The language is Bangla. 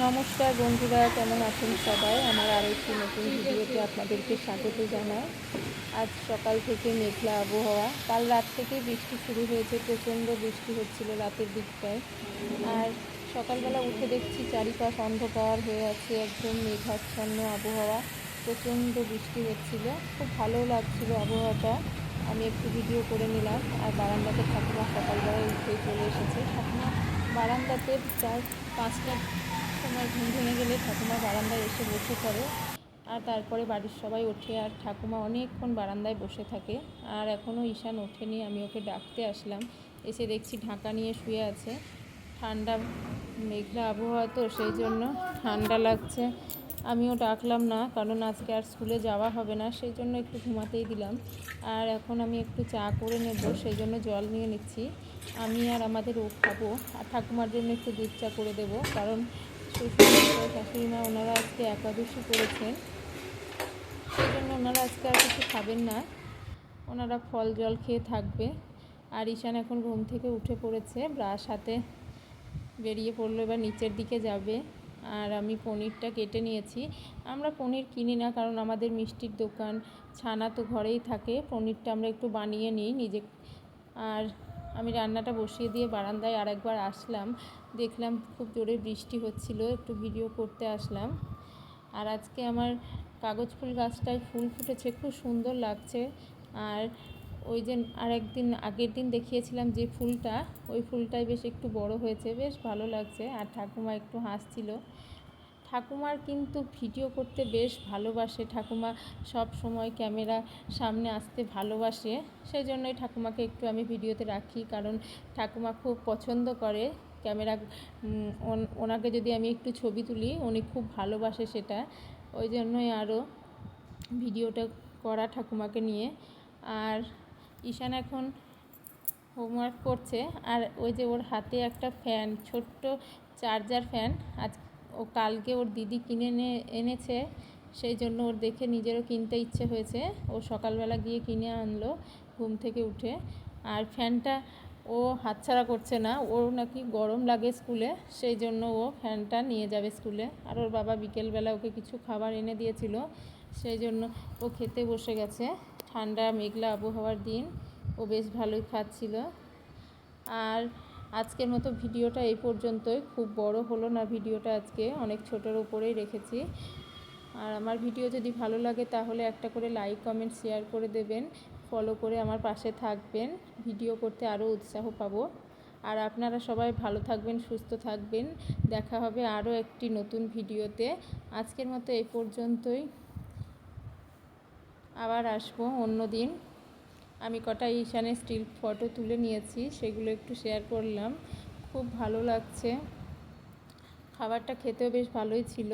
নমস্কার বন্ধুরা, কেমন আছেন সবাই? আমার আরও একটি নতুন ভিডিওতে আপনাদেরকে স্বাগত জানাই। আজ সকাল থেকে মেঘলা আবহাওয়া, কাল রাত থেকে বৃষ্টি শুরু হয়েছে, প্রচণ্ড বৃষ্টি হচ্ছিল রাতের দিকটায়। আর সকালবেলা উঠে দেখছি চারিপাশ অন্ধকার হয়ে আছে, একদম মেঘাচ্ছন্ন আবহাওয়া, প্রচণ্ড বৃষ্টি হচ্ছিল। খুব ভালো লাগছিল আবহাওয়াটা। আমি একটু ভিডিও করে নিলাম। আর বারান্দাতে ঠাকুমা সকালবেলায় উঠেই চলে এসেছে। ঠাকুমা বারান্দাতে প্রায় 5টার সময় ঘুম ভেঙে গেলে ঠাকুমা বারান্দায় এসে বসে পড়ে। আর তারপরে বাড়ির সবাই ওঠে, আর ঠাকুমা অনেকক্ষণ বারান্দায় বসে থাকে। আর এখনও ঈশান ওঠেনি, আমি ওকে ডাকতে আসলাম। এসে দেখছি ঢাকা নিয়ে শুয়ে আছে। ঠান্ডা মেঘলা আবহাওয়া তো, সেই জন্য ঠান্ডা লাগছে। আমিও ডাকলাম না, কারণ আজকে আর স্কুলে যাওয়া হবে না, সেই জন্য একটু ঘুমাতেই দিলাম। আর এখন আমি একটু চা করে নেব, সেই জন্য জল নিয়ে নিচ্ছি। আমি আর আমাদের ও খাবো, আর ঠাকুমার জন্য একটু দুধ চা করে দেবো, কারণ শ্বশুর শাশুড়ি মা ওনারা আজকে একাদশী করেছেন, সেই জন্য ওনারা আজকে আর কিছু খাবেন না, ওনারা ফল জল খেয়ে থাকবে। আর ঈশান এখন ঘুম থেকে উঠে পড়েছে, ব্রাশ হাতে বেরিয়ে পড়লো, এবার নিচের দিকে যাবে। আর আমি পনিরটা কেটে নিয়েছি। আমরা পনির কিনি না, কারণ আমাদের মিষ্টির দোকান, ছানা তো ঘরেই থাকে। পনিরটা আমরা একটু বানিয়ে নিই নিজে। আর আমি রান্নাটা বসিয়ে দিয়ে বারান্দায় আরেকবার আসলাম, দেখলাম খুব জোরে বৃষ্টি হচ্ছিল, একটু ভিডিও করতে আসলাম। আর আজকে আমার কাগজ ফুল গাছটায় ফুল ফুটেছে, খুব সুন্দর লাগছে। আর ওই যে আগের দিন দেখিয়েছিলাম যে ফুলটা, ওই ফুলটাই বেশ একটু বড় হয়েছে, বেশ ভালো লাগছে। আর ঠাকুমা একটু হাসছিল। ঠাকুমার কিন্তু ভিডিও করতে বেশ ভালোবাসে, ঠাকুমা সব সময় ক্যামেরা সামনে আসতে ভালোবাসে, সেই জন্যই ঠাকুমাকে একটু আমি ভিডিওতে রাখি, কারণ ঠাকুমা খুব পছন্দ করে ক্যামেরা। ওনাকে যদি আমি একটু ছবি তুলি, উনি খুব ভালোবাসে সেটা, ওই জন্যই আরও ভিডিওটা করা ঠাকুমাকে নিয়ে। আর ঈশান এখন হোমওয়ার্ক করছে। আর ওই যে ওর হাতে একটা ফ্যান, ছোট্ট চার্জার ফ্যান, আজ ও কালকে ওর দিদি কিনে এনেছে, সেই জন্য ওর দেখে নিজেরও কিনতে ইচ্ছে হয়েছে। ও সকালবেলা গিয়ে কিনে আনলো ঘুম থেকে উঠে। আর ফ্যানটা ও হাতছাড়া করছে না, ওর নাকি গরম লাগে স্কুলে, সেই জন্য ও ফ্যানটা নিয়ে যাবে স্কুলে। আর ওর বাবা বিকেলবেলা ওকে কিছু খাবার এনে দিয়েছিল, সেই জন্য ও খেতে বসে গেছে। ঠান্ডা মেঘলা আবহাওয়ার দিন, ও বেশ ভালোই খাচ্ছিল। আর আজকের মতো ভিডিওটা এই পর্যন্তই, খুব বড় হলো না ভিডিওটা, আজকে অনেক ছোটোর উপরেই রেখেছি। আর আমার ভিডিও যদি ভালো লাগে তাহলে একটা করে লাইক কমেন্ট শেয়ার করে দেবেন, ফলো করে আমার পাশে থাকবেন, ভিডিও করতে আরও উৎসাহ পাবো। আর আপনারা সবাই ভালো থাকবেন, সুস্থ থাকবেন। দেখা হবে আরও একটি নতুন ভিডিওতে। আজকের মতো এই পর্যন্তই, আবার আসবো অন্য দিন। আমি কটা ঈশানের স্টিল ফটো তুলে নিয়েছি, সেগুলো একটু শেয়ার করলাম। খুব ভালো লাগছে, খাবারটা খেতেও বেশ ভালোই ছিল।